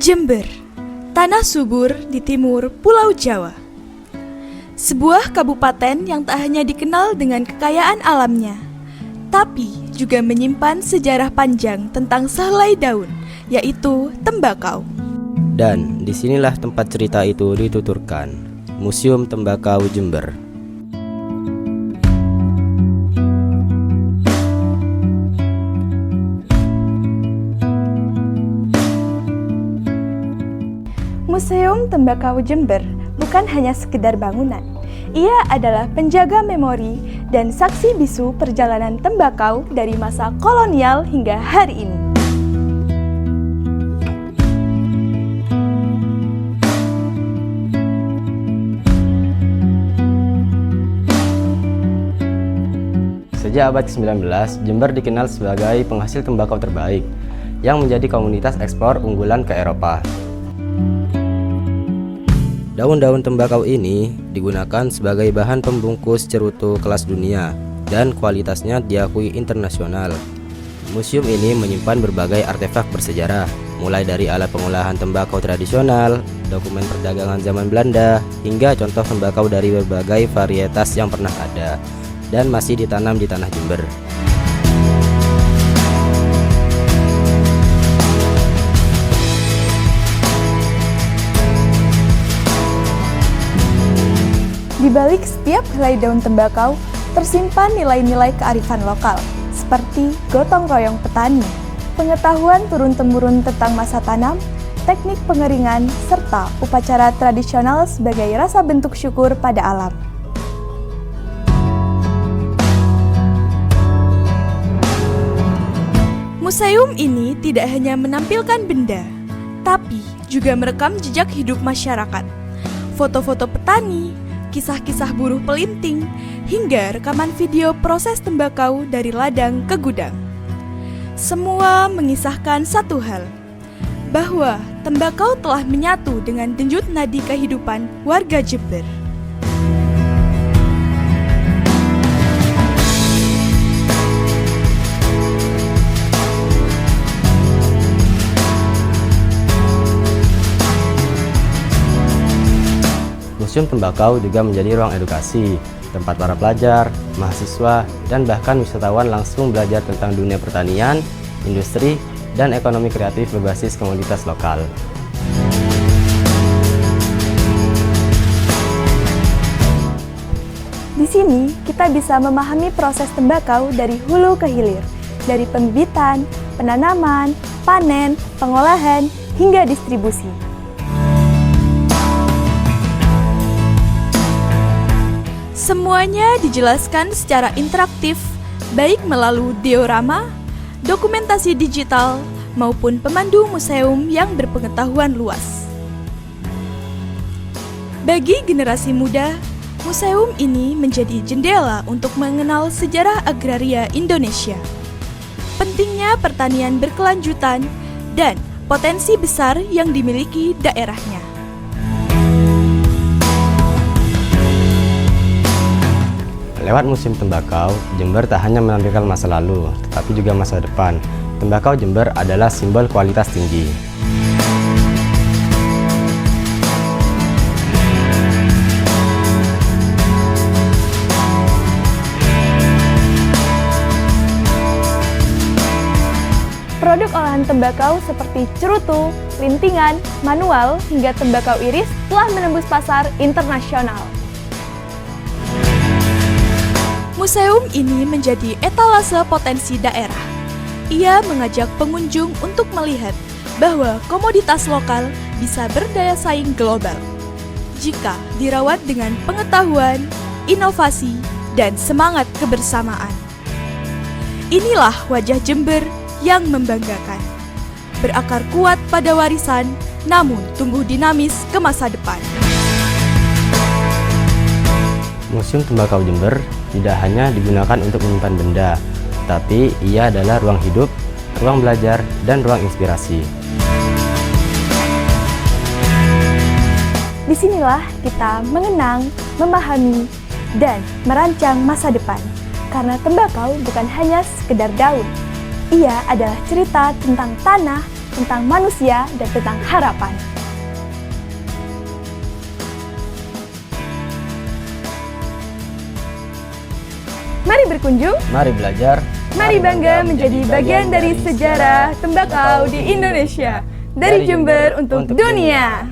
Jember, tanah subur di timur Pulau Jawa. Sebuah kabupaten yang tak hanya dikenal dengan kekayaan alamnya, tapi juga menyimpan sejarah panjang tentang sehelai daun, yaitu tembakau. Dan disinilah tempat cerita itu dituturkan, Museum Tembakau Jember. Museum Tembakau Jember bukan hanya sekedar bangunan. Ia adalah penjaga memori dan saksi bisu perjalanan tembakau dari masa kolonial hingga hari ini. Sejak abad ke-19, Jember dikenal sebagai penghasil tembakau terbaik yang menjadi komunitas ekspor unggulan ke Eropa. Daun-daun tembakau ini digunakan sebagai bahan pembungkus cerutu kelas dunia dan kualitasnya diakui internasional. Museum ini menyimpan berbagai artefak bersejarah, mulai dari alat pengolahan tembakau tradisional, dokumen perdagangan zaman Belanda, hingga contoh tembakau dari berbagai varietas yang pernah ada dan masih ditanam di tanah Jember. Di balik setiap helai daun tembakau, tersimpan nilai-nilai kearifan lokal, seperti gotong royong petani, pengetahuan turun-temurun tentang masa tanam, teknik pengeringan, serta upacara tradisional sebagai rasa bentuk syukur pada alam. Museum ini tidak hanya menampilkan benda, tapi juga merekam jejak hidup masyarakat, foto-foto petani, kisah-kisah buruh pelinting, hingga rekaman video proses tembakau dari ladang ke gudang. Semua mengisahkan satu hal, bahwa tembakau telah menyatu dengan denyut nadi kehidupan warga Jember. Museum Tembakau juga menjadi ruang edukasi, tempat para pelajar, mahasiswa, dan bahkan wisatawan langsung belajar tentang dunia pertanian, industri, dan ekonomi kreatif berbasis komoditas lokal. Di sini, kita bisa memahami proses tembakau dari hulu ke hilir, dari pembibitan, penanaman, panen, pengolahan, hingga distribusi. Semuanya dijelaskan secara interaktif, baik melalui diorama, dokumentasi digital, maupun pemandu museum yang berpengetahuan luas. Bagi generasi muda, museum ini menjadi jendela untuk mengenal sejarah agraria Indonesia, pentingnya pertanian berkelanjutan, dan potensi besar yang dimiliki daerahnya. Lewat Museum Tembakau, Jember tak hanya menampilkan masa lalu, tetapi juga masa depan. Tembakau Jember adalah simbol kualitas tinggi. Produk olahan tembakau seperti cerutu, lintingan, manual, hingga tembakau iris telah menembus pasar internasional. Museum ini menjadi etalase potensi daerah. Ia mengajak pengunjung untuk melihat bahwa komoditas lokal bisa berdaya saing global jika dirawat dengan pengetahuan, inovasi, dan semangat kebersamaan. Inilah wajah Jember yang membanggakan, berakar kuat pada warisan, namun tumbuh dinamis ke masa depan. Museum Tembakau Jember tidak hanya digunakan untuk menyimpan benda, tapi ia adalah ruang hidup, ruang belajar, dan ruang inspirasi. Disinilah kita mengenang, memahami, dan merancang masa depan. Karena tembakau bukan hanya sekedar daun. Ia adalah cerita tentang tanah, tentang manusia dan tentang harapan. Mari berkunjung, Mari belajar, mari bangga menjadi bagian dari sejarah tembakau di Indonesia. Dari Jember untuk dunia.